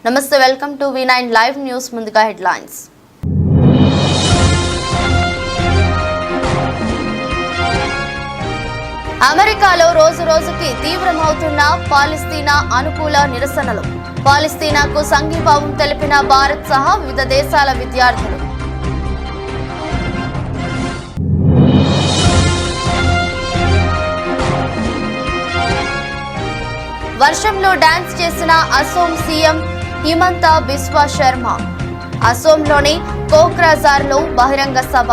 నమస్తే, welcome to V9 live news. ముందుగా headlines. అమెరికాలో రోజు రోజుకి తీవ్రమవుతున్న పాలస్తీనా అనుకూల నిరసనలు. పాలస్తీనాకు సంఘీభావం తెలిపిన భారత్ సహా వివిధ దేశాల విద్యార్థులు. వర్షంలో డాన్స్ చేసిన అసోం సీఎం హిమంత బిస్వా శర్మ. అసోంలోని కోక్రాజార్లో బహిరంగ సభ.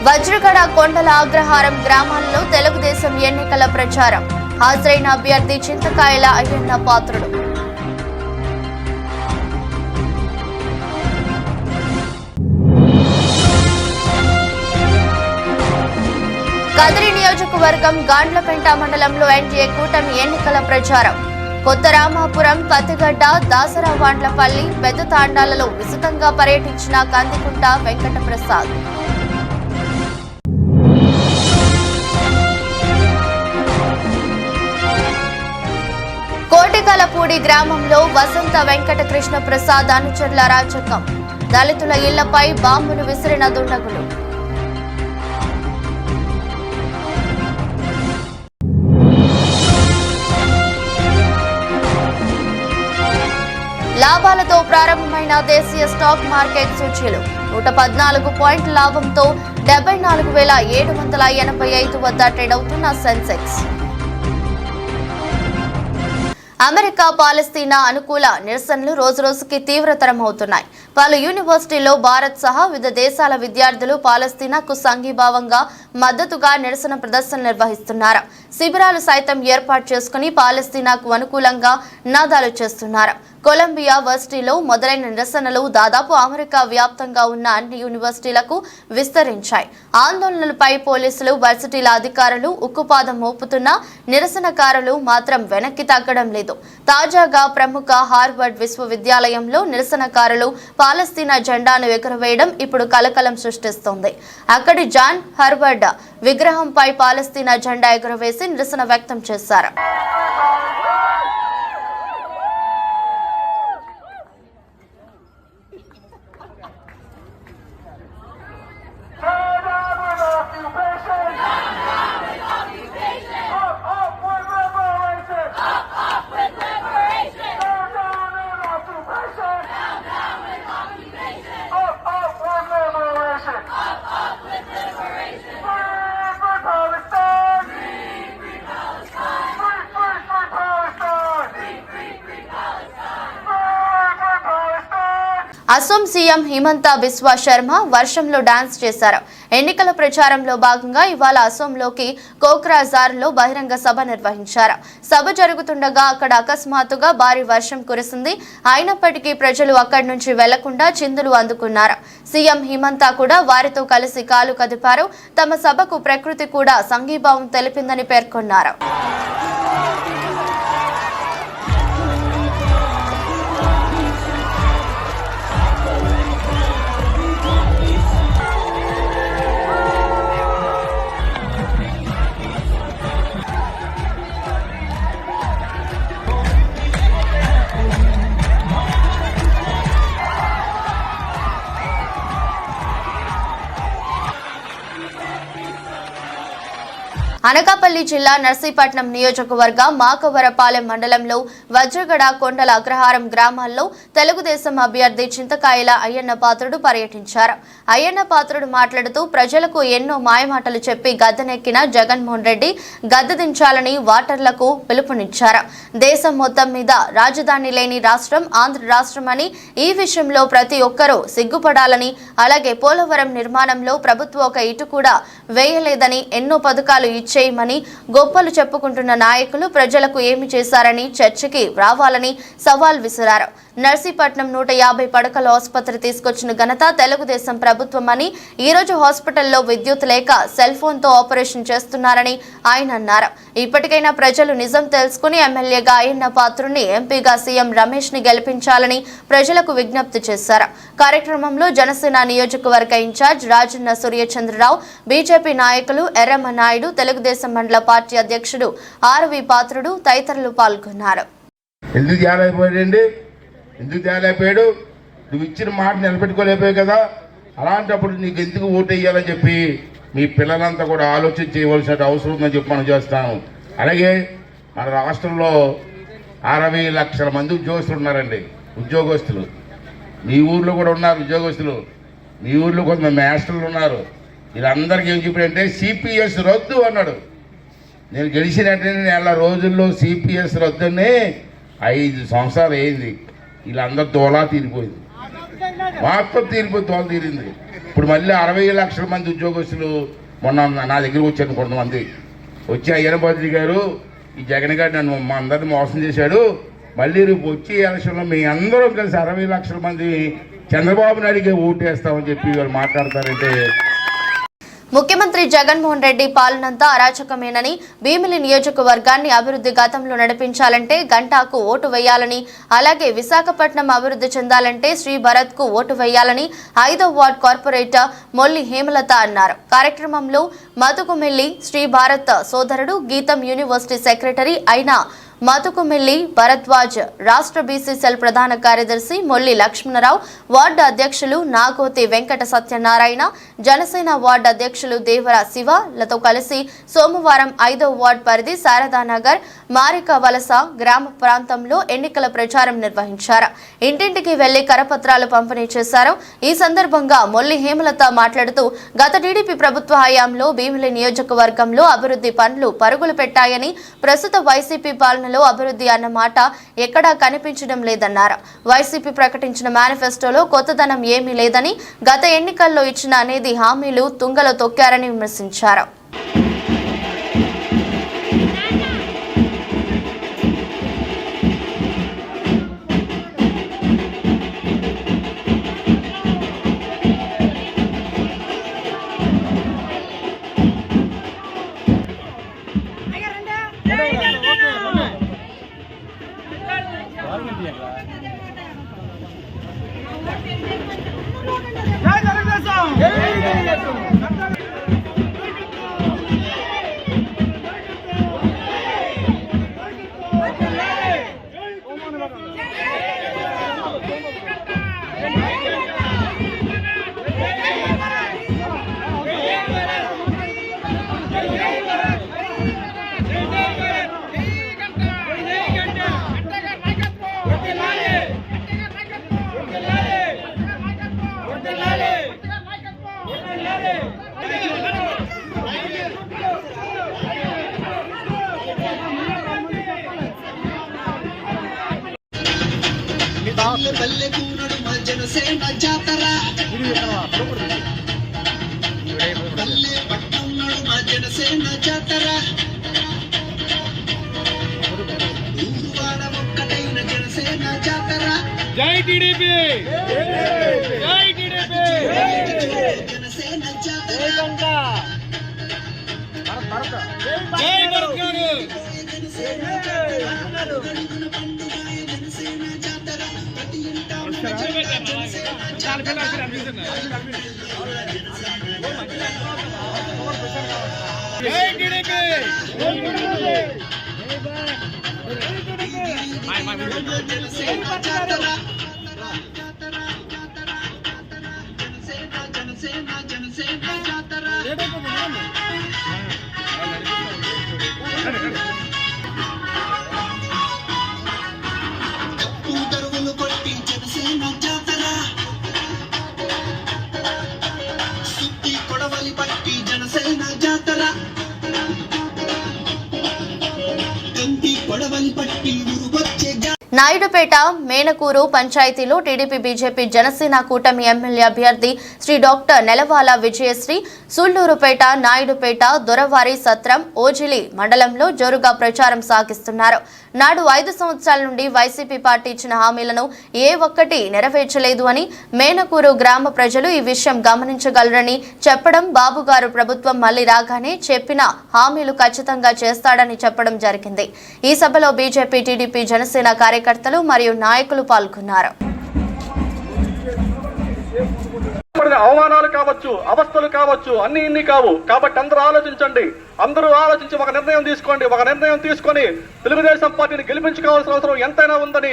వజ్రగడ కొండల అగ్రహారం గ్రామాల్లో తెలుగుదేశం ఎన్నికల ప్రచారం. హాజరైన అభ్యర్థి చింతకాయల అయ్యన్న పాత్రుడు. కదిరి నియోజకవర్గం గాండ్లపెంట మండలంలో ఎన్డీఏ కూటమి ఎన్నికల ప్రచారం. కొత్త రామాపురం, కత్తిగడ్డ, దాసరావాండ్లపల్లి, పెద్ద తాండాలలో విస్తృతంగా పర్యటించిన కందికుంట వెంకటప్రసాద్. కోటికలపూడి గ్రామంలో వసంత వెంకట కృష్ణ ప్రసాద్ అనుచరుల రాజకం. దళితుల ఇళ్లపై బాంబులు విసిరిన దుండగులు. లాభాలతో ప్రారంభమైన దేశీయ స్టాక్ మార్కెట్ సూచీలు 114 పాయింట్ల లాభంతో 74,785 వద్ద ట్రేడ్ అవుతున్న సెన్సెక్స్. అమెరికా పాలస్తీనా అనుకూల నిరసనలు రోజురోజుకి తీవ్రతరమవుతున్నాయి. పలు యూనివర్సిటీల్లో భారత్ సహా వివిధ దేశాల విద్యార్థులు పాలస్తీనాకు సంఘీభావంగా మద్దతుగా నిరసన ప్రదర్శనలు నిర్వహిస్తున్నారు. శిబిరాలు సైతం ఏర్పాటు చేసుకుని పాలస్తీనాకు అనుకూలంగా నినాదాలు చేస్తున్నారు. కొలంబియా వర్సిటీలో మొదలైన నిరసనలు దాదాపు అమెరికా వ్యాప్తంగా ఉన్న అన్ని యూనివర్సిటీలకు విస్తరించాయి. ఆందోళనలపై పోలీసులు, వర్సిటీల అధికారులు ఉక్కుపాదం మోపుతున్న నిరసనకారులు మాత్రం వెనక్కి తగ్గడం లేదు. తాజాగా ప్రముఖ హార్వర్డ్ విశ్వవిద్యాలయంలో నిరసనకారులు పాలస్తీనా జెండాను ఎగురవేయడం ఇప్పుడు కలకలం సృష్టిస్తోంది. అక్కడి జాన్ హార్వర్డ్ విగ్రహంపై పాలస్తీనా జెండా ఎగురవేసి నిరసన వ్యక్తం చేశారు. అసోం సీఎం హిమంత బిస్వా శర్మ వర్షంలో డాన్స్ చేశారు. ఎన్నికల ప్రచారంలో భాగంగా ఇవాళ అసోంలోకి కోక్రాజార్లో బహిరంగ సభ నిర్వహించారు. సభ జరుగుతుండగా అక్కడ అకస్మాత్తుగా భారీ వర్షం కురిసింది. అయినప్పటికీ ప్రజలు అక్కడి నుంచి వెళ్లకుండా చిందులు అందుకున్నారు. సీఎం హిమంత కూడా వారితో కలిసి కాలు కదిపారు. తమ సభకు ప్రకృతి కూడా సంఘీభావం తెలిపిందని పేర్కొన్నారు. అనకాపల్లి జిల్లా నర్సీపట్నం నియోజకవర్గ మాకవరపాలెం మండలంలో వజ్రగడ కొండల అగ్రహారం గ్రామాల్లో తెలుగుదేశం అభ్యర్థి చింతకాయల అయ్యన్న పాత్రుడు పర్యటించారు. అయ్యన్న పాత్రుడు మాట్లాడుతూ ప్రజలకు ఎన్నో మాయమాటలు చెప్పి గద్దెనెక్కిన జగన్మోహన్ రెడ్డి గద్దె దించాలని ఓటర్లకు పిలుపునిచ్చారు. దేశం మొత్తం మీద రాజధాని లేని రాష్ట్రం ఆంధ్ర రాష్ట్రం అని, ఈ విషయంలో ప్రతి ఒక్కరూ సిగ్గుపడాలని, అలాగే పోలవరం నిర్మాణంలో ప్రభుత్వం ఒక ఇటు కూడా వేయలేదని, ఎన్నో పథకాలు ఇచ్చి చేయమని గొప్పలు చెప్పుకుంటున్న నాయకులు ప్రజలకు ఏమి చేశారని చర్చకి రావాలని సవాల్ విసిరారు. నర్సీపట్నం 150 పడకల ఆసుపత్రి తీసుకొచ్చిన ఘనత తెలుగుదేశం ప్రభుత్వమని, ఈ రోజు హాస్పిటల్లో విద్యుత్ లేక సెల్ ఫోన్ తో ఆపరేషన్ చేస్తున్నారని ఆయన అన్నారు. ఇప్పటికైనా ప్రజలు నిజం తెలుసుకుని ఎమ్మెల్యేగా అయ్యన్న పాత్రుని, ఎంపీగా సీఎం రమేష్ ని గెలిపించాలని ప్రజలకు విజ్ఞప్తి చేశారు. కార్యక్రమంలో జనసేన నియోజకవర్గ ఇన్ఛార్జ్ రాజన్న సూర్యచంద్రరావు, బీజేపీ నాయకులు ఎర్రమ్మ నాయుడు, తెలుగుదేశం మండల పార్టీ అధ్యక్షుడు ఆర్వి పాత్రుడు తదితరులు పాల్గొన్నారు. ఎందుకు తేలేకపోయాడు? నువ్వు ఇచ్చిన మాట నిలబెట్టుకోలేకపోయావు కదా. అలాంటప్పుడు నీకు ఎందుకు ఓటు వేయాలని చెప్పి మీ పిల్లలంతా కూడా ఆలోచన చేయవలసిన అవసరం ఉందని చెప్పి మనం చేస్తాము. అలాగే మన రాష్ట్రంలో 60 లక్షల మంది ఉద్యోగస్తులు ఉన్నారండి. ఉద్యోగస్తులు మీ ఊర్లో కూడా ఉన్నారు. ఉద్యోగస్తులు మీ ఊర్లో కొంతమంది మాస్టర్లు ఉన్నారు. వీళ్ళందరికీ ఏం చెప్పాడంటే సిపిఎస్ రద్దు అన్నాడు. నేను గెలిచినట్టే నెల రోజుల్లో సిపిఎస్ రద్దుని 5 సంవత్సరాలు అయింది. వీళ్ళందరూ తోలా తీరిపోయింది, మొత్తం తీరిపోయి తోల తీరింది. ఇప్పుడు మళ్ళీ 60 లక్షల మంది ఉద్యోగస్తులు మొన్న నా దగ్గరకు వచ్చాను. కొంతమంది వచ్చి అయ్యనపాత్రి గారు, ఈ జగన్ గారు నన్ను మా అందరిని మోసం చేశాడు, మళ్ళీ రేపు వచ్చే ఎలక్షన్లో మీ అందరం కలిసి 60 లక్షల మంది చంద్రబాబు నాయుడికి ఓటేస్తామని చెప్పి వాళ్ళు మాట్లాడతారంటే ముఖ్యమంత్రి జగన్మోహన్ రెడ్డి పాలనంతా అరాచకమేనని, భీమిలి నియోజకవర్గాన్ని అభివృద్ధి గతంలో నడిపించాలంటే గంటాకు ఓటు వేయాలని, అలాగే విశాఖపట్నం అభివృద్ధి చెందాలంటే శ్రీ భరత్ కు ఓటు వేయాలని 5వ వార్డ్ కార్పొరేటర్ మొల్లి హేమలత అన్నారు. కార్యక్రమంలో మతుకుమిల్లి శ్రీ భారత్ సోదరుడు, గీతం యూనివర్సిటీ సెక్రటరీ అయిన మతుకుమిల్లి భరద్వాజ్, రాష్ట్ర బీసీ సెల్ ప్రధాన కార్యదర్శి మొల్లి లక్ష్మణరావు, వార్డు అధ్యక్షులు నాగోతి వెంకట సత్యనారాయణ, జనసేన వార్డు అధ్యక్షులు దేవర శివలతో కలిసి సోమవారం 5వ వార్డు పరిధి శారదానగర్, మారిక వలస గ్రామ ప్రాంతంలో ఎన్నికల ప్రచారం నిర్వహించారు. ఇంటింటికి వెళ్లి కరపత్రాలు పంపిణీ చేశారు. ఈ సందర్భంగా మొల్లి హేమలత మాట్లాడుతూ, గత టీడీపీ ప్రభుత్వ హయాంలో భీమిలి నియోజకవర్గంలో అభివృద్ధి పనులు పరుగులు పెట్టాయని, ప్రస్తుత వైసీపీ పాలనలో అభివృద్ధి అన్న మాట ఎక్కడా కనిపించడం లేదన్నారు. వైసీపీ ప్రకటించిన మేనిఫెస్టోలో కొత్తదనం ఏమీ లేదని, గత ఎన్నికల్లో ఇచ్చిన అనేది హామీలు తుంగలో తొక్కారని విమర్శించారు. పల్లెకూనడు మా జనసేన జాతర, పల్లె పట్నం నడు మా జనసేన జాతర, ఊరువాడ ఒక్కటైన జనసేన జాతర. జై టీడీపీ, జై టీడీపీ, జనసేన జాతర, జై భరత్ గారు. జనసేన జాతర, పండుగ జనసేన జాతర, ప్రతి ఇంట జై టీడీపీ, జనసేన జాతర, జనసేన జనసేన జాతర. తరువులు కొట్టి జనసేన జాతర, సుత్తి కొడవలి పట్టి జనసేన జాతర, గంటి కొడవలి పట్టి ఊరుకొచ్చే నాయుడుపేట మేనకూరు పంచాయతీలో టీడీపీ బీజేపీ జనసేన కూటమి ఎమ్మెల్యే అభ్యర్థి శ్రీ డాక్టర్ నెలవాల విజయశ్రీ సూళ్లూరుపేట నాయుడుపేట దొరవారి సత్రం ఓజిలి మండలంలో జోరుగా ప్రచారం సాగిస్తున్నారు. నాడు 5 సంవత్సరాల నుండి వైసీపీ పార్టీ ఇచ్చిన హామీలను ఏ ఒక్కటి నెరవేర్చలేదు అని మేనకూరు గ్రామ ప్రజలు ఈ విషయం గమనించగలరని చెప్పడం, బాబుగారు ప్రభుత్వం మళ్లీ రాగానే చెప్పిన హామీలు ఖచ్చితంగా చేస్తాడని చెప్పడం జరిగింది. ఈ సభలో బీజేపీ టీడీపీ జనసేన కార్యకర్తలు మరియు నాయకులు పాల్గొన్నారు. అవమానాలు కావచ్చు, అవస్థలు కావచ్చు, అన్ని ఇన్ని కావు. కాబట్టి అందరూ ఆలోచించి ఒక నిర్ణయం తీసుకోండి. ఒక నిర్ణయం తీసుకొని తెలుగుదేశం పార్టీని గెలిపించుకోవాల్సిన అవసరం ఎంతైనా ఉందని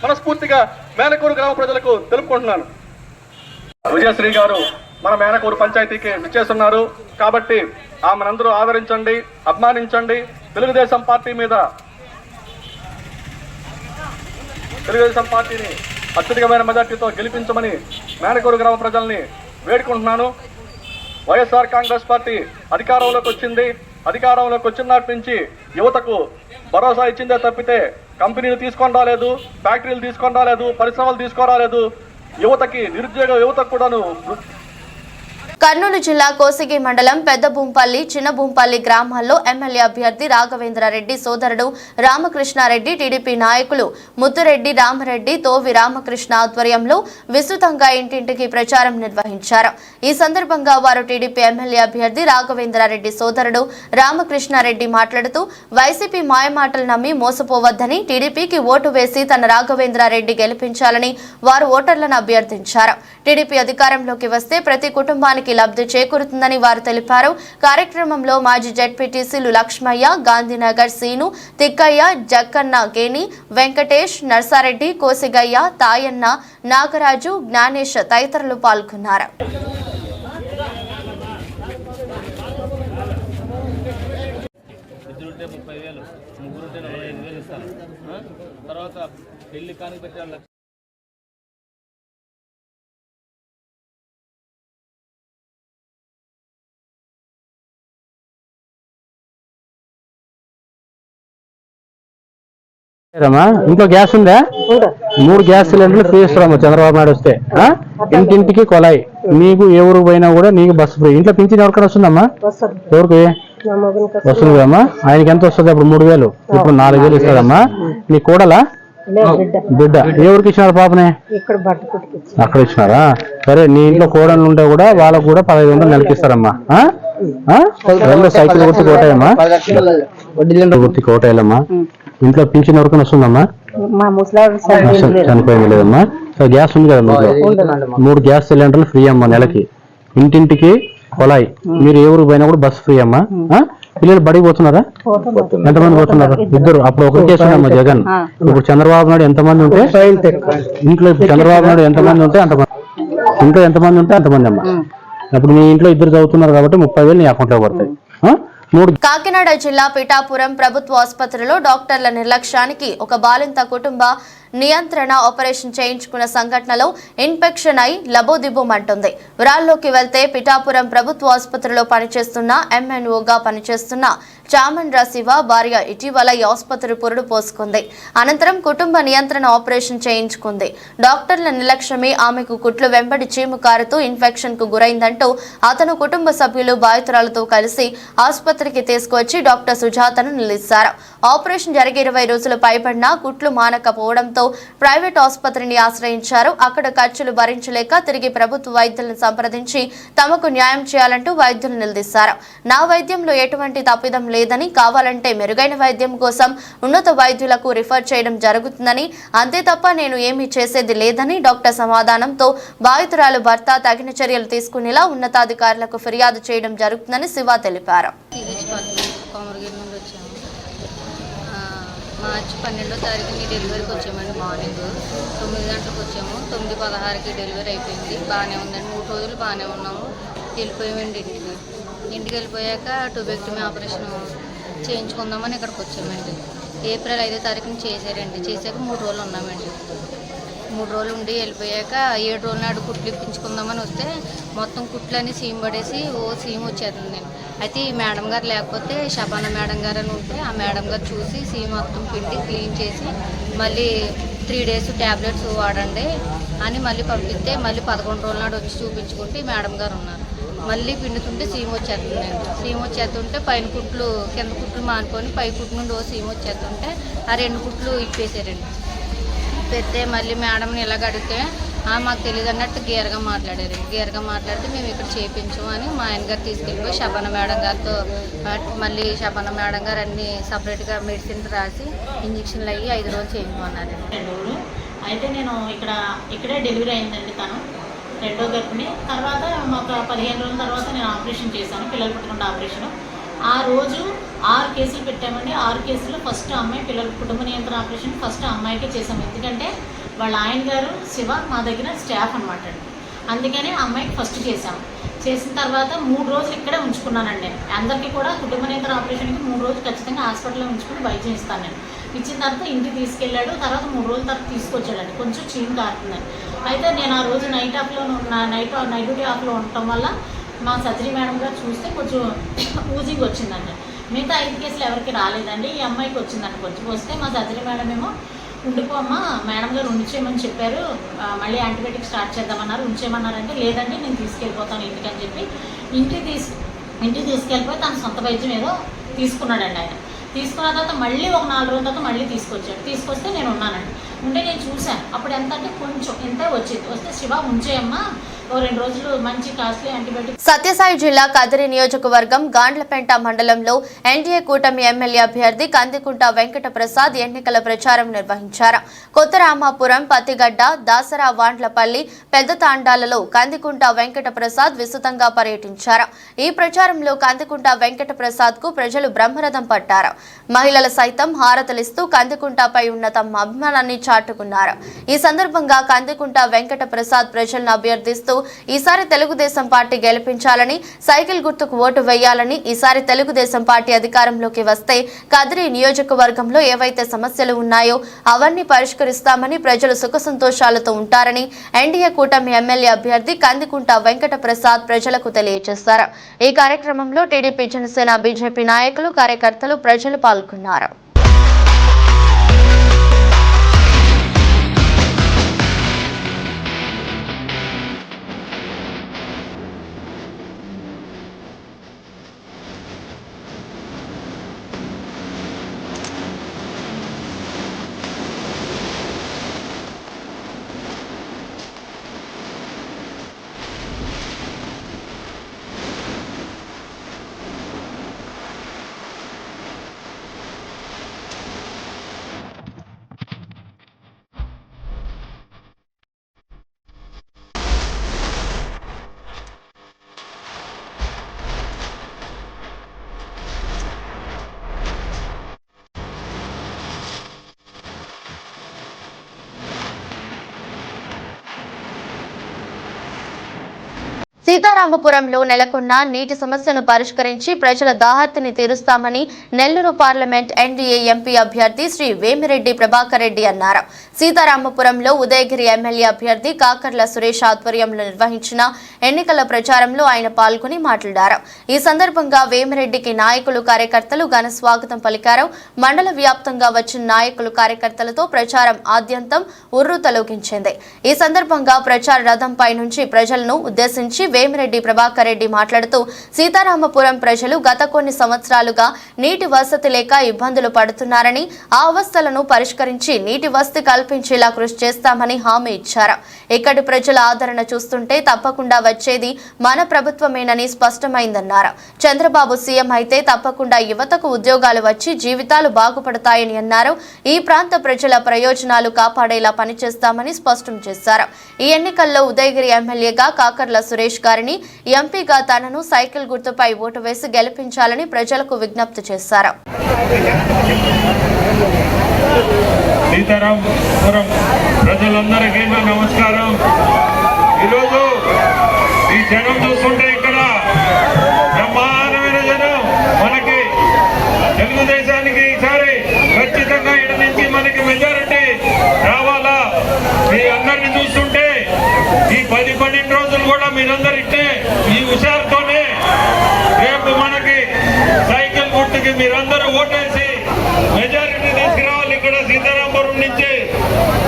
మనస్ఫూర్తిగా మేనకూరు గ్రామ ప్రజలకు తెలుపుకుంటున్నాను. విజయశ్రీ గారు మన మేనకూరు పంచాయతీకి విచ్చేస్తున్నారు. కాబట్టి ఆమెనందరూ ఆదరించండి, అభిమానించండి. తెలుగుదేశం పార్టీని అత్యధికమైన మెజార్టీతో గెలిపించమని మేనకూరు గ్రామ ప్రజల్ని వేడుకుంటున్నాను. వైఎస్ఆర్ కాంగ్రెస్ పార్టీ అధికారంలోకి వచ్చిన నాటి నుంచి యువతకు భరోసా ఇచ్చిందే తప్పితే కంపెనీలు తీసుకొని రాలేదు, ఫ్యాక్టరీలు తీసుకొని రాలేదు, పరిశ్రమలు తీసుకొని రాలేదు. యువతకి నిరుద్యోగ యువతకు కూడాను. కర్నూలు జిల్లా కోసిగి మండలం పెద్దభూంపల్లి, చిన్నభూంపల్లి గ్రామాల్లో ఎమ్మెల్యే అభ్యర్థి రాఘవేంద్రారెడ్డి సోదరుడు రామకృష్ణారెడ్డి, టీడీపీ నాయకులు ముత్తురెడ్డి రామరెడ్డి, తోవి రామకృష్ణ ఆధ్వర్యంలో విస్తృతంగా ఇంటింటికి ప్రచారం నిర్వహించారు. ఈ సందర్భంగా వారు టీడీపీ ఎమ్మెల్యే అభ్యర్థి రాఘవేంద్రారెడ్డి సోదరుడు రామకృష్ణారెడ్డి మాట్లాడుతూ వైసీపీ మాయమాటలు నమ్మి మోసపోవద్దని, టీడీపీకి ఓటు వేసి తన రాఘవేంద్రారెడ్డి గెలిపించాలని వారు ఓటర్లను అభ్యర్థించారు. టీడీపీ అధికారంలోకి వస్తే ప్రతి కుటుంబానికి లబ్ధి చేకూరుతుందని వారు తెలిపారు. కార్యక్రమంలో మాజీ జెడ్పీటీసీలు లక్ష్మయ్య, గాంధీనగర్ సీను, తిక్కయ్య, జక్కన్న గేని, వెంకటేష్, నర్సారెడ్డి, కోసిగయ్య, తాయన్న, నాగరాజు, జ్ఞానేష్ తదితరులు పాల్గొన్నారు. ఇంట్లో గ్యాస్ ఉందా? 3 గ్యాస్ సిలిండర్లు ఫ్రీ ఇస్తారమ్మా చంద్రబాబు నాయుడు వస్తే. ఇంటింటికి కొలాయి. మీకు ఏ ఊరికి పోయినా కూడా నీకు బస్సు ఫ్రీ. ఇంట్లో పింఛన్ ఎవరికైనా వస్తుందమ్మా? ఎవరికి వస్తుంది కదమ్మా? ఆయనకి ఎంత వస్తుంది? అప్పుడు 3000, ఇప్పుడు 4000 ఇస్తారమ్మా. నీ కూడలా బిడ్డ ఏ ఊరికి ఇచ్చినారు పాపనే? అక్కడ ఇచ్చినారా? సరే, నీ ఇంట్లో కోడలు ఉంటే కూడా వాళ్ళకు కూడా 1500 నెలకి ఇస్తారమ్మా. 2 సైకిల్ గుర్తి కోటాయమ్మా, గుర్తి కోటాయాలమ్మా. ఇంట్లో పింఛన్ ఎవరికైనా వస్తుందమ్మా? చనిపోయింది లేదమ్మా. సరే, గ్యాస్ ఉంది కదా మీకు? 3 గ్యాస్ సిలిండర్లు ఫ్రీ అమ్మా నెలకి. ఇంటింటికి కొలాయి. మీరు ఏ ఊరికి పోయినా కూడా బస్సు ఫ్రీ అమ్మా. పిల్లలు బడికి పోతున్నారా? ఎంతమంది పోతున్నారు? 2. అప్పుడు ఒకరికి వేస్తున్నామ్మా జగన్. ఇప్పుడు చంద్రబాబు నాయుడు ఎంతమంది ఉంటే ఇంట్లో, చంద్రబాబు నాయుడు ఎంతమంది ఉంటే అంతమంది, ఇంట్లో ఎంతమంది ఉంటే అంతమంది అమ్మా. అప్పుడు మీ ఇంట్లో 2 చదువుతున్నారు కాబట్టి 30,000 నీ అకౌంట్లో పడతాయి. కాకినాడ జిల్లా పిఠాపురం ప్రభుత్వ ఆసుపత్రిలో డాక్టర్ల నిర్లక్ష్యానికి ఒక బాలింత కుటుంబ నియంత్రణ ఆపరేషన్ చేయించుకున్న సంఘటనలో ఇన్ఫెక్షన్ అయి లబోదిబోమంటుంది. వివరాల్లోకి వెళ్తే పిఠాపురం ప్రభుత్వ ఆసుపత్రిలో పనిచేస్తున్న ఎంఎన్ఓగా పనిచేస్తున్న చామండ్ర శివ భార్య ఇటీవల ఈ ఆసుపత్రి పురుడు పోసుకుంది. అనంతరం కుటుంబ నియంత్రణ ఆపరేషన్ చేయించుకుంది. డాక్టర్ల నిర్లక్ష్యమే ఆమెకు కుట్లు వెంబడి చీము కారుతూ ఇన్ఫెక్షన్ కు గురైందంటూ అతను కుటుంబ సభ్యులు బాధితురాలతో కలిసి ఆసుపత్రికి తీసుకువచ్చి డాక్టర్ సుజాతను నిలిచారు. ఆపరేషన్ జరిగి 20 రోజులు పైబడినా కుట్లు మానకపోవడంతో ప్రైవేట్ ఆసుపత్రిని ఆశ్రయించారు. అక్కడ ఖర్చులు భరించలేక తిరిగి ప్రభుత్వ వైద్యులను సంప్రదించి తమకు న్యాయం చేయాలంటూ వైద్యులు నిలదీశారు. నా వైద్యంలో ఎటువంటి తప్పిదం లేదని, కావాలంటే మెరుగైన వైద్యం కోసం ఉన్నత వైద్యులకు రిఫర్ చేయడం జరుగుతుందని, అంతే తప్ప నేను ఏమీ చేసేది లేదని డాక్టర్ సమాధానంతో బాధితురాలు భర్త తగిన చర్యలు తీసుకునేలా ఉన్నతాధికారులకు ఫిర్యాదు చేయడం జరుగుతుందని శివ తెలిపారు. మార్చి 12వ తారీఖుని డెలివరీకి వచ్చామండి. మార్నింగ్ 9 గంటలకు వచ్చాము. 9:16కి డెలివరీ అయిపోయింది. బాగానే ఉందండి. 3 రోజులు బాగానే ఉన్నాము. వెళ్ళిపోయామండి ఇంటికి వెళ్ళిపోయాక ట్యూబెక్టమీ ఆపరేషన్ చేయించుకుందామని ఇక్కడికి వచ్చామండి. ఏప్రిల్ 5వ తారీఖున చేశారండి. చేశాక 3 రోజులు ఉన్నామండి. 3 రోజులు ఉండి వెళ్ళిపోయాక 7 రోజుల నాడు కుట్లు ఇప్పించుకుందామని వస్తే మొత్తం కుట్లని సీమ్ పడేసి సీమ్ వచ్చేస్తుంది. అయితే ఈ మేడం గారు లేకపోతే శబానా మేడం గారు అని ఉంటే ఆ మేడం గారు చూసి సీమ్ మొత్తం పిండి క్లీన్ చేసి మళ్ళీ 3 డేస్ ట్యాబ్లెట్స్ వాడండి అని మళ్ళీ పంపిస్తే మళ్ళీ 11 రోజుల నాడు వచ్చి చూపించుకుంటే ఈ మేడం గారు ఉన్నారు. మళ్ళీ పిండుతుంటే సీమ్ వచ్చేస్తుందండి. సీమ్ వచ్చేస్తుంటే పైన కుట్లు కింద కుట్లు మానుకొని పై కుట్టు నుండి సీమ్ వచ్చేస్తుంటే ఆ 2 కుట్లు ఇప్పేసారండి. పెడితే మళ్ళీ మేడంని ఇలాగ అడిగితే మాకు తెలియదు అన్నట్టు గేరగా మాట్లాడారు. గేరగా మాట్లాడితే మేము ఇక్కడ చేయించాము అని మా ఆయన గారు తీసుకెళ్ళిపోయి శబానా మేడం గారితో మళ్ళీ శబానా మేడం గారు అన్ని సపరేట్గా మెడిసిన్స్ రాసి ఇంజక్షన్లు అయ్యి 5 రోజులు చేయించమన్నారు. అయితే నేను ఇక్కడే డెలివరీ అయిందండి. తను 2వ గర్భిణి. తర్వాత ఒక 15 రోజుల తర్వాత నేను ఆపరేషన్ చేశాను, పిల్లలు పుట్టకుండా ఆపరేషన్. ఆ రోజు 6 కేసులు పెట్టామండి. 6 కేసులు ఫస్ట్ అమ్మాయి పిల్లల కుటుంబ నియంత్రణ ఆపరేషన్ ఫస్ట్ అమ్మాయికే చేసాము. ఎందుకంటే వాళ్ళ ఆయన గారు శివ మా దగ్గర స్టాఫ్ అనమాట అండి. అందుకని ఆ అమ్మాయికి ఫస్ట్ చేసాము. చేసిన తర్వాత 3 రోజులు ఇక్కడే ఉంచుకున్నానండి నేను. అందరికీ కూడా కుటుంబ నియంత్రణ ఆపరేషన్కి 3 రోజులు ఖచ్చితంగా హాస్పిటల్లో ఉంచుకుని వైద్యం ఇస్తాను నేను. ఇచ్చిన తర్వాత ఇంటికి తీసుకెళ్ళాడు. తర్వాత 3 రోజుల తర్వాత తీసుకొచ్చాడండి. కొంచెం చీమ్ కారుతుందండి. అయితే నేను ఆ రోజు నైట్ డ్యూటీ ఆఫ్లో ఉండటం వల్ల మా సర్జరీ మేడం గారు చూస్తే కొంచెం ఊజింగ్ వచ్చిందండి. మిగతా 5 కేసులు ఎవరికి రాలేదండి. ఈ అమ్మాయికి వచ్చిందండి. కొంచెం వస్తే మా సర్జరీ మేడం ఏమో ఉండిపోమ్మా మేడం గారు ఉండిచేయమని చెప్పారు, మళ్ళీ యాంటీబయాటిక్ స్టార్ట్ చేద్దామన్నారు. ఉంచేయమన్నారంటే లేదండి నేను తీసుకెళ్ళిపోతాను ఇంటికి అని చెప్పి ఇంటికి తీసుకెళ్ళిపోయి తన సొంత వైద్యం ఏదో తీసుకున్నాడండి ఆయన. తీసుకున్న తర్వాత మళ్ళీ ఒక 4 రోజుల తర్వాత మళ్ళీ తీసుకొస్తే నేను ఉన్నానండి. ఉంటే నేను చూశాను. అప్పుడు ఎంత అంటే కొంచెం ఎంత వచ్చింది. వస్తే శివ ఉంచేయమ్మా 2 రోజులు మంచి కాస్ట్లీ యాంటీబయాటిక్. సత్యసాయి జిల్లా కదిరి నియోజకవర్గం గాండ్లపేంట మండలంలో ఎన్డీఏ కూటమి ఎమ్మెల్యే అభ్యర్థి కందికుంట వెంకట ప్రసాద్ ఎన్నికల ప్రచారం నిర్వహించారు. కొత్త రామాపురం, పత్తిగడ్డ, దాసరా, వాండ్లపల్లి, పెద్ద తాండాలలో కందికుంట వెంకట ప్రసాద్ విస్తృతంగా పర్యటించారు. ఈ ప్రచారంలో కందికుంట వెంకట ప్రసాద్ కు ప్రజలు బ్రహ్మరథం పట్టారు. మహిళలు సైతం హారతలిస్తూ కందికుంటపై ఉన్న తమ అభిమానాన్ని చాటుకున్నారు. ఈ సందర్భంగా కందికుంట వెంకట ప్రసాద్ ప్రజలను అభ్యర్థిస్తూ ఈసారి తెలుగుదేశం పార్టీ గెలిపించాలని, సైకిల్ గుర్తుకు ఓటు వేయాలని, ఈసారి తెలుగుదేశం పార్టీ అధికారంలోకి వస్తే కదిరి నియోజకవర్గంలో ఏవైతే సమస్యలు ఉన్నాయో అవన్నీ పరిష్కరిస్తామని, ప్రజలు సుఖ సంతోషాలతో ఉంటారని ఎన్డీఏ కూటమి ఎమ్మెల్యే అభ్యర్థి కందికుంట వెంకట ప్రసాద్ ప్రజలకు తెలియజేశారు. ఈ కార్యక్రమంలో టీడీపీ, జనసేన, బీజేపీ నాయకులు, కార్యకర్తలు, ప్రజలు పాల్గొన్నారు. సీతారామపురంలో నెలకొన్న నీటి సమస్యను పరిష్కరించి ప్రజల దాహార్తిని తీరుస్తామని నెల్లూరు పార్లమెంట్ ఎన్డీఏ ఎంపీ అభ్యర్థి శ్రీ వేమిరెడ్డి ప్రభాకర్ రెడ్డి అన్నారు. సీతారామపురంలో ఉదయగిరి ఎమ్మెల్యే అభ్యర్థి కాకర్ల సురేష్ ఆధ్వర్యంలో నిర్వహించిన ఎన్నికల ప్రచారంలో ఆయన పాల్గొని మాట్లాడారు. ఈ సందర్భంగా వేమిరెడ్డికి నాయకులు, కార్యకర్తలు ఘన స్వాగతం పలికారు. మండల వ్యాప్తంగా వచ్చిన నాయకులు, కార్యకర్తలతో ప్రచారం ఆద్యంతం ఉర్రూతలూగించింది. ఈ సందర్భంగా ప్రచార రథంపై నుంచి ప్రజలను ఉద్దేశించి వేమిరెడ్డి ప్రభాకర్ రెడ్డి మాట్లాడుతూ సీతారామపురం ప్రజలు గత కొన్ని సంవత్సరాలుగా నీటి వసతి లేక ఇబ్బందులు పడుతున్నారని, ఆ అవస్థలను పరిష్కరించి నీటి వసతి కల్పించేలా కృషి చేస్తామని హామీ ఇచ్చారు. ఇక్కడి ప్రజల ఆదరణ చూస్తుంటే తప్పకుండా వచ్చేది మన ప్రభుత్వమేనని స్పష్టమైందన్నారు. చంద్రబాబు సీఎం అయితే తప్పకుండా యువతకు ఉద్యోగాలు వచ్చి జీవితాలు బాగుపడతాయని అన్నారు. ఈ ప్రాంత ప్రజల ప్రయోజనాలు కాపాడేలా పనిచేస్తామని స్పష్టం చేశారు. ఈ ఎన్నికల్లో ఉదయగిరి ఎమ్మెల్యేగా కాకర్ల సురేష్ గారిని, ఎంపీగా తనను సైకిల్ గుర్తుపై ఓటు వేసి గెలిపించాలని ప్రజలకు విజ్ఞప్తి చేశారు. సీతారామపురం ప్రజలందరికీ నమస్కారం. ఈరోజు ఈ జనం చూస్తుంటే ఇక్కడ బ్రహ్మాండమైన జనం. మనకి తెలుగుదేశానికి ఈసారి ఖచ్చితంగా ఇక్కడ నుంచి మనకి మెజారిటీ రావాలా. మీ అందరి మీరందరూ ఓటేసి మెజారిటీ తీసుకురావాలి. ఇక్కడ సీతారాంపురం నుంచి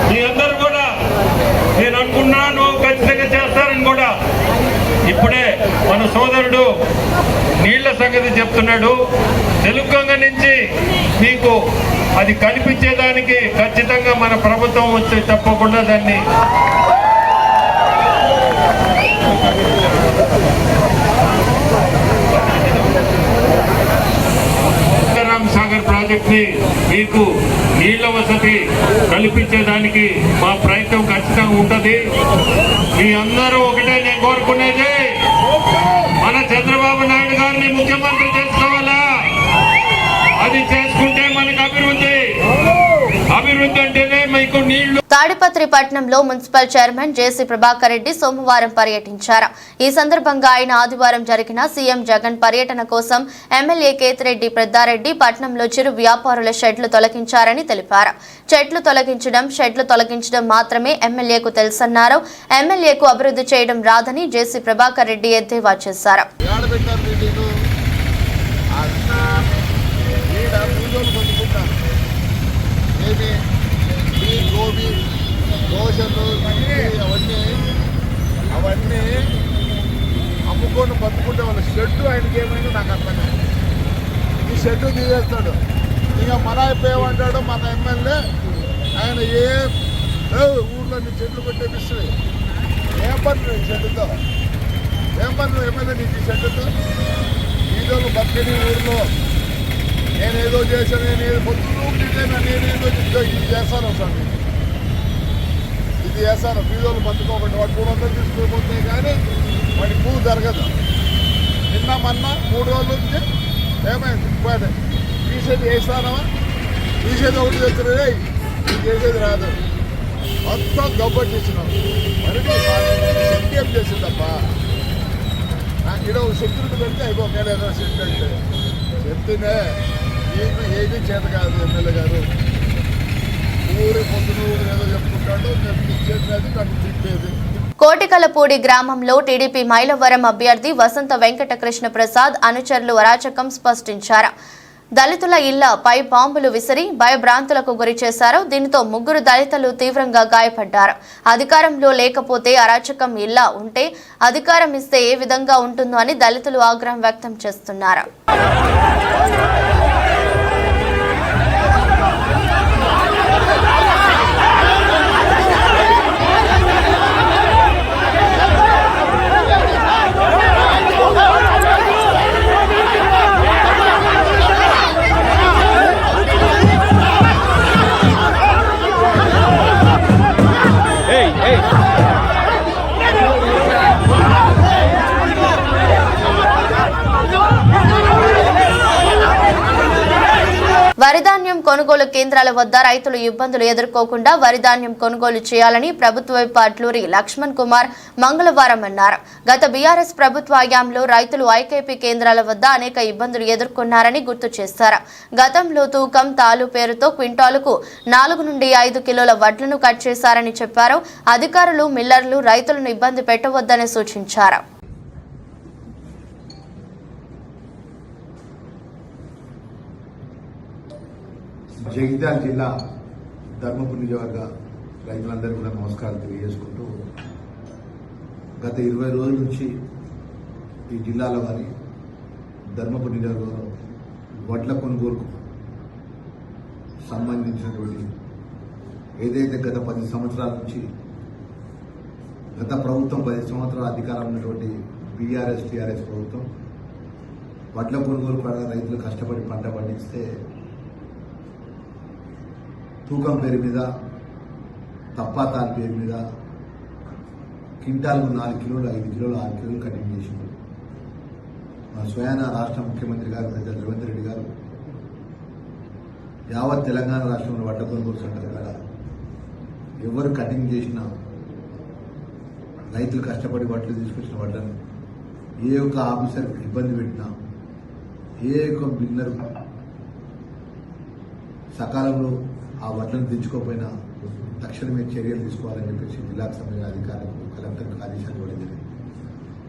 మీ అందరూ కూడా నేను అనుకున్నాను ఖచ్చితంగా చేస్తారని కూడా. ఇప్పుడే మన సోదరుడు నీళ్ల సంగతి చెప్తున్నాడు. తెలుగంగ నుంచి మీకు అది కనిపించేదానికి ఖచ్చితంగా మన ప్రభుత్వం వచ్చి తప్పకుండా దాన్ని సాగర్ ప్రాజెక్ట్ ని మీకు నీళ్ల వసతి కల్పించేదానికి మా ప్రయత్నం ఖచ్చితంగా ఉంటది. మీ అందరూ ఒకటే నేను కోరుకునేది, మన చంద్రబాబు నాయుడు గారిని ముఖ్యమంత్రి చేసుకోవాలా. అది చేసుకుంటే మనకు అభివృద్ధి అంటేనే మీకు నీళ్లు. తాడిపత్రి పట్టణంలో మున్సిపల్ చైర్మన్ జేసీ ప్రభాకర్ రెడ్డి సోమవారం పర్యటించారు. ఈ సందర్భంగా ఆయన ఆదివారం జరిగిన సీఎం జగన్ పర్యటన కోసం ఎమ్మెల్యే కేతిరెడ్డి పెద్దారెడ్డి పట్టణంలో చిరు వ్యాపారుల షెడ్లు తొలగించారని తెలిపారు. షెడ్లు తొలగించడం మాత్రమే ఎమ్మెల్యేకు తెలుసన్నారు. ఎమ్మెల్యేకు అభివృద్ధి చేయడం రాదని జేసీ ప్రభాకర్ రెడ్డి ఎద్దేవా చేశారు. గోబీ దోశలు అవన్నీ అమ్ముకొని బతుకుంటే వాళ్ళ షెడ్డు ఆయనకి ఏమైనా నాకు అర్థం కాదు. ఈ షెడ్డు తీసేస్తాడు. ఇక మన అయిపోయామంటాడు మన ఎమ్మెల్యే. ఆయన ఊర్లో చెట్లు కొట్టేపిస్తుంది. ఏం పని షెడ్డుతో, ఏం పని ఎమ్మెల్యే నీకు షెడ్డుతో? ఈరోజు బతికని ఊర్లో నేనేదో చేశాను, నేనేదో పొద్దున్న నేనేదో ఇది చేస్తాను స్వామి, ఇది చేస్తాను. బీదోళ్ళు బతుకోకండి. వాడు 300 తీసుకుపోతే కానీ వాడి పువ్వు జరగదు. నిన్న మొన్న 3 రోజుల నుంచి ఏమైంది పోయాడు. తీసేది వేస్తానమా, తీసేది ఒకటి తెచ్చిన ఇది చేసేది రాదు. మొత్తం గబ్బట్టిచ్చినాం. మరి శక్తి ఏం చేసిందప్పా? నాకు ఇక్కడ సెక్యూరిటీ పెడితే అయిపోయి ఏదో శక్తి అంటే చెప్తేనే నీకు ఏది చేత కాదు. ఎమ్మెల్యే గారు ఊరి పొద్దున ఏదో చెప్పుకుంటాడు, నేను ఇచ్చేది నాకు తిప్పేది. కోటికలపూడి గ్రామంలో టీడీపీ మైలవరం అభ్యర్థి వసంత వెంకటకృష్ణ ప్రసాద్ అనుచరులు అరాచకం సృష్టించారు. దళితుల ఇళ్లపై బాంబులు విసిరి భయభ్రాంతులకు గురి చేశారు. దీనితో 3 దళితులు తీవ్రంగా గాయపడ్డారు. అధికారంలో లేకపోతే అరాచకం, ఇళ్ల ఉంటే అధికారం ఇస్తే ఏ విధంగా ఉంటుందో అని దళితులు ఆగ్రహం వ్యక్తం చేస్తున్నారు. వరిధాన్యం కొనుగోలు కేంద్రాల వద్ద రైతులు ఇబ్బందులు ఎదుర్కోకుండా వరిధాన్యం కొనుగోలు చేయాలని ప్రభుత్వ అట్లూరి లక్ష్మణ్ కుమార్ మంగళవారం అన్నారు. గత బీఆర్ఎస్ ప్రభుత్వ హయాంలో రైతులు ఐకేపీ కేంద్రాల వద్ద అనేక ఇబ్బందులు ఎదుర్కొన్నారని గుర్తు చేశారు. గతంలో తూకం తాలు పేరుతో క్వింటాలుకు 4 నుండి 5 కిలోల వడ్లను కట్ చేశారని చెప్పారు. అధికారులు, మిల్లర్లు రైతులను ఇబ్బంది పెట్టవద్దని సూచించారు. జగిత్యాల జిల్లా ధర్మపురి నియోజకవర్గ రైతులందరికీ కూడా నమస్కారాలు తెలియజేసుకుంటూ, గత 20 రోజుల నుంచి ఈ జిల్లాలో కానీ ధర్మపురి నియోజకవర్గంలో వడ్ల కొనుగోలుకు సంబంధించినటువంటి ఏదైతే గత 10 సంవత్సరాల నుంచి గత ప్రభుత్వం 10 సంవత్సరాల అధికారం ఉన్నటువంటి బీఆర్ఎస్ టీఆర్ఎస్ ప్రభుత్వం వడ్ల కొనుగోలు కూడా రైతులు కష్టపడి పంట పండిస్తే తూకం పేరు మీద, తప్పాతాల పేరు మీద క్వింటాల్కు 4 కిలోలు, 5 కిలోలు, 6 కిలోలు కటింగ్ చేసింది. మా స్వయాన రాష్ట్ర ముఖ్యమంత్రి గారు పెద్ద రేవంత్ రెడ్డి గారు యావత్ తెలంగాణ రాష్ట్రంలో వడ్ల కొనుగోలు సెంటర్ కదా ఎవరు కటింగ్ చేసినా రైతులు కష్టపడి వడ్లు తీసుకొచ్చిన వడ్లను ఏ ఒక్క ఆఫీసర్కి ఇబ్బంది పెట్టినా, ఏ ఒక్క బిల్లర్ సకాలంలో ఆ వడ్లను దించుకోకపోయినా తక్షణమే చర్యలు తీసుకోవాలని చెప్పేసి జిల్లాకు సంబంధించిన అధికారులకు, కలెక్టర్కు ఆదేశాలు ఇవ్వడం జరిగింది.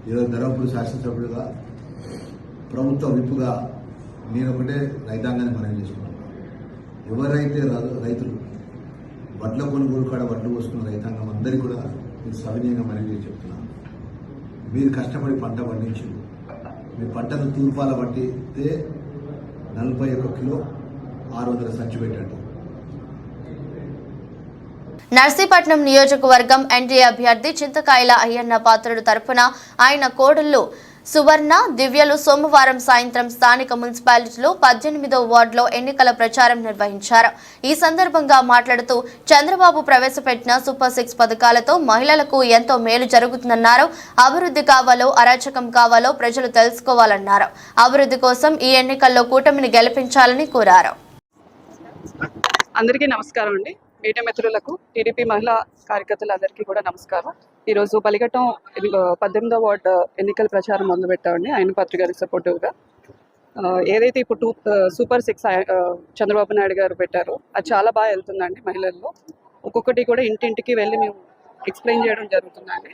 ఈరోజు ధర్మపురి శాసనసభ్యులుగా, ప్రభుత్వ విప్పుగా నేను ఒకటే రైతాంగాన్ని మనవి చేసుకున్నాను. ఎవరైతే రైతులు వడ్ల కొనుగోలు కాడ వడ్లు పోసుకున్న రైతాంగం అందరికీ కూడా మీరు సవినీయంగా మనవి చేసి చెప్తున్నాను. మీరు కష్టపడి పంట పండించారు. మీ పంటను తూర్పాల పట్టితే 41 కిలో 600 సంచి పెట్టండి. నర్సీపట్నం నియోజకవర్గం ఎన్డీఏ అభ్యర్థి చింతకాయల అయ్యన్న పాత్రుడు తరపున ఆయన కోడళ్లు సువర్ణ, దివ్యలు సోమవారం సాయంత్రం స్థానిక మున్సిపాలిటీలో 18వ వార్డులో ఎన్నికల ప్రచారం నిర్వహించారు. ఈ సందర్భంగా మాట్లాడుతూ చంద్రబాబు ప్రవేశపెట్టిన సూపర్ 6 పథకాలతో మహిళలకు ఎంతో మేలు జరుగుతుందన్నారు. అభివృద్ధి కావాలో అరాచకం కావాలో ప్రజలు తెలుసుకోవాలన్నారు. అభివృద్ధి కోసం ఈ ఎన్నికల్లో కూటమిని గెలిపించాలని కోరారు. అందరికీ నమస్కారం అండి. మీడియా మిత్రులకు, టీడీపీ మహిళా కార్యకర్తలందరికీ కూడా నమస్కారం. ఈరోజు బలిఘట్టం 18వ వార్డు ఎన్నికల ప్రచారం మొదలుపెట్టామండి ఆయన పాత్ర గారికి సపోర్టివ్గా. ఏదైతే ఇప్పుడు సూపర్ 6 చంద్రబాబు నాయుడు గారు పెట్టారో అది చాలా బాగా వెళ్తుందండి. మహిళల్లో ఒక్కొక్కటి కూడా ఇంటింటికి వెళ్ళి మేము ఎక్స్ప్లెయిన్ చేయడం జరుగుతుందండి.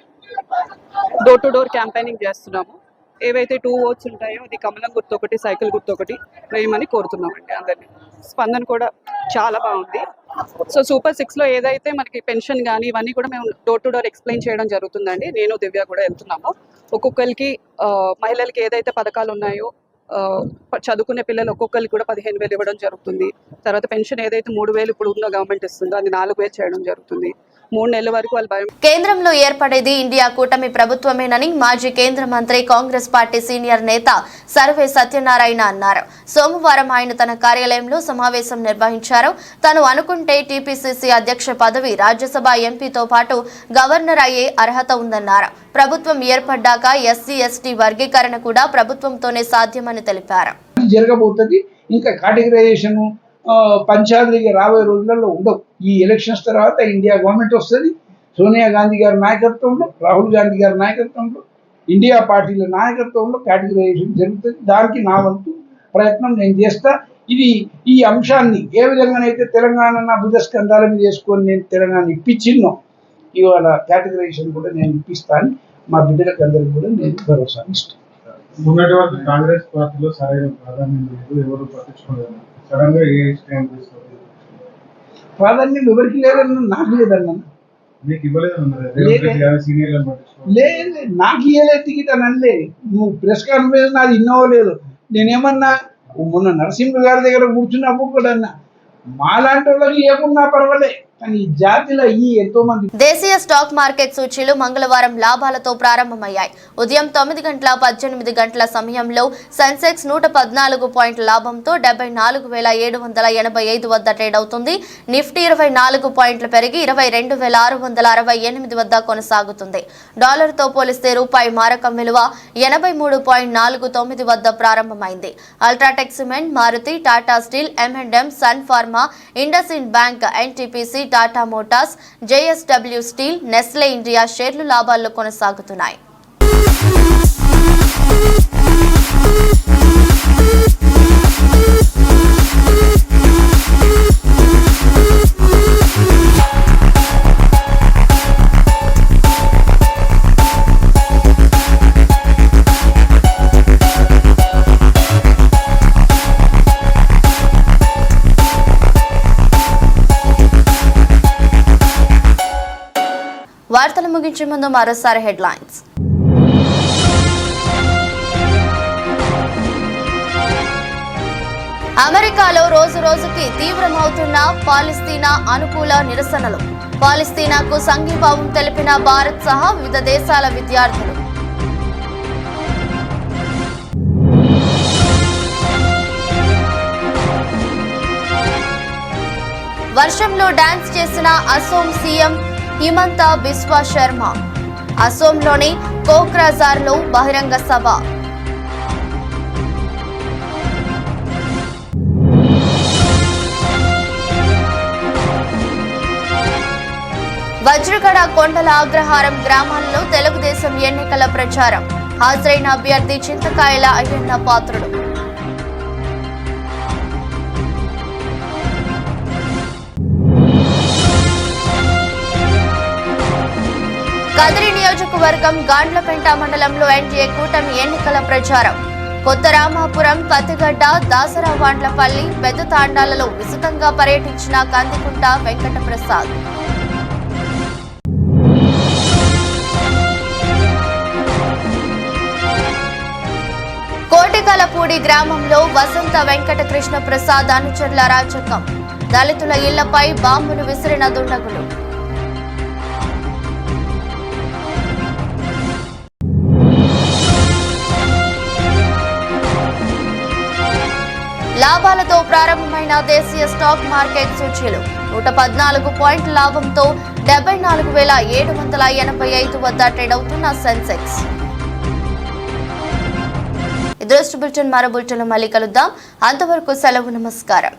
డోర్ టు డోర్ క్యాంపెయినింగ్ చేస్తున్నాము. ఏవైతే 2 ఓట్స్ ఉంటాయో అది కమలం గుర్తు ఒకటి, సైకిల్ గుర్తు ఒకటి వేయమని కోరుతున్నామండి అందరినీ. స్పందన కూడా చాలా బాగుంది. సో సూపర్ 6లో ఏదైతే మనకి పెన్షన్ కానీ ఇవన్నీ కూడా మేము డోర్ టు డోర్ ఎక్స్ప్లెయిన్ చేయడం జరుగుతుందండి. నేను దివ్య కూడా వెళ్తున్నాము. ఒక్కొక్కరికి మహిళలకి ఏదైతే పథకాలు ఉన్నాయో చదువుకునే పిల్లలు ఒక్కొక్కరికి కూడా 15,000 ఇవ్వడం జరుగుతుంది. తర్వాత పెన్షన్ ఏదైతే 3,000 ఇప్పుడు ఉన్న గవర్నమెంట్ ఇస్తుందో అది 4,000 చేయడం జరుగుతుంది. 3 నెలల వరకు వాళ్ళు భయం. కేంద్రంలో ఏర్పడేది ఇండియా కూటమి ప్రభుత్వమేనని మాజీ కేంద్ర మంత్రి, కాంగ్రెస్ పార్టీ సీనియర్ నేత సర్వే సత్యనారాయణ అన్నారు. సోమవారం ఆయన తన కార్యాలయంలో సమావేశం నిర్వహించారు. తాను అనుకుంటే టీపీసీసీ అధ్యక్ష పదవి, రాజ్యసభ ఎంపీతో పాటు గవర్నర్ అయ్యే అర్హత ఉందన్నారు. ప్రభుత్వం ఏర్పడ్డాక ఎస్సీ ఎస్టీ వర్గీకరణ కూడా ప్రభుత్వంతోనే సాధ్యమని తెలిపారు. జరగబోతుంది. ఇంకా కేటగిరైజేషన్ పంచాయతీకి రాబోయే రోజులలో ఉండవు. ఈ ఎలక్షన్స్ తర్వాత ఇండియా గవర్నమెంట్ వస్తుంది. సోనియా గాంధీ గారి నాయకత్వంలో, రాహుల్ గాంధీ గారి నాయకత్వంలో, ఇండియా పార్టీల నాయకత్వంలో కేటగిరైజేషన్ జరుగుతుంది. దానికి నా వంతు ప్రయత్నం నేను చేస్తా. ఇది ఈ అంశాన్ని ఏ విధంగానైతే తెలంగాణ భుజస్కంధాల మీద చేసుకొని నేను తెలంగాణ ఇప్పించిన్నో ఇవాళ కేటగిరైజేషన్ కూడా నేను ఇప్పిస్తాను. మా బిడ్డలకు అందరికీ కూడా నేను భరోసా ఇస్తాను. మొన్నటి వరకు కాంగ్రెస్ పార్టీలో సరైన ప్రాధాన్యం లేదు, ఎవరు పట్టించుకోలేదు. సడన్ గా ఏ స్టాండ్ తీసుకోలేదు. ప్రాధాన్యం ఎవరికి లేదన్న, నాకు లేదన్న. మీకు ఇవ్వలేదు, నాకు ఇవ్వలేదు టికెట్ అని అనలే. నువ్వు ప్రెస్ కాన్ఫరెన్స్ నాది ఇన్నోవో లేదు. నేనేమన్నా మొన్న నరసింహ గారి దగ్గర కూర్చున్నప్పుడు కూడా అన్నా మాలాంటి వాళ్ళకి ఏమున్నా పర్వాలే, కానీ జాతిలో ఎంతో మంది. దేశీయ స్టాక్ మార్కెట్ సూచీలు మంగళవారం లాభాలతో ప్రారంభమయ్యాయి. ఉదయం 9:18 గంటల సమయంలో సెన్సెక్స్ 114 పాయింట్ల లాభంతో 74,785 వద్ద ట్రేడ్ అవుతుంది. నిఫ్టీ 24 పాయింట్లు పెరిగి 22,668 వద్ద కొనసాగుతుంది. డాలర్తో పోలిస్తే రూపాయి మారకం విలువ 83.49 వద్ద ప్రారంభమైంది. UltraTech Cement, Maruti, Tata Steel, M&M, Sun Pharma, IndusInd Bank, NTPC, Tata Motors, JSW Steel, Nestle India షేర్లు లాభాల్లో కొనసాగుతున్నాయి. వార్తలు ముగించే ముందు మరోసారి హెడ్లైన్స్. అమెరికాలో రోజు రోజుకి తీవ్రమవుతున్న పాలస్తీనా అనుకూల నిరసనలు. పాలస్తీనాకు సంఘీభావం తెలిపిన భారత్ సహా వివిధ దేశాల విద్యార్థులు. వర్షంలో డాన్స్ చేసిన అసోం సీఎం హిమంత బిస్వా శర్మ. అసోంలోని కోక్రాజార్లో బహిరంగ సభ. వజ్రగడ కొండల అగ్రహారం గ్రామాల్లో తెలుగుదేశం ఎన్నికల ప్రచారం. హాజరైన అభ్యర్థి చింతకాయల అయ్యన్న పాత్రుడు. కదిరి నియోజకవర్గం గాండ్లపెంట మండలంలో ఎన్డీఏ కూటమి ఎన్నికల ప్రచారం. కొత్త రామాపురం, పత్తిగడ్డ, దాసరావాండ్లపల్లి, పెద్ద తాండాలలో విస్తృతంగా పర్యటించిన కందికుంట వెంకట ప్రసాద్. కోటికలపూడి గ్రామంలో వసంత వెంకట కృష్ణ ప్రసాద్ అనుచరుల అరాచకం. దళితుల ఇళ్లపై బాంబులు విసిరిన దుండగులు. లాభాలతో ప్రారంభమైన దేశీయ స్టాక్ మార్కెట్ సూచీలు 114 పాయింట్ల లాభంతో 74,785 వద్ద ట్రేడ్ అవుతున్న సెన్సెక్స్. ఈ దృష్టి బులెటిన్ మరో బులెటిన్లో మళ్ళీ కలుద్దాం. అంతవరకు సెలవు, నమస్కారం.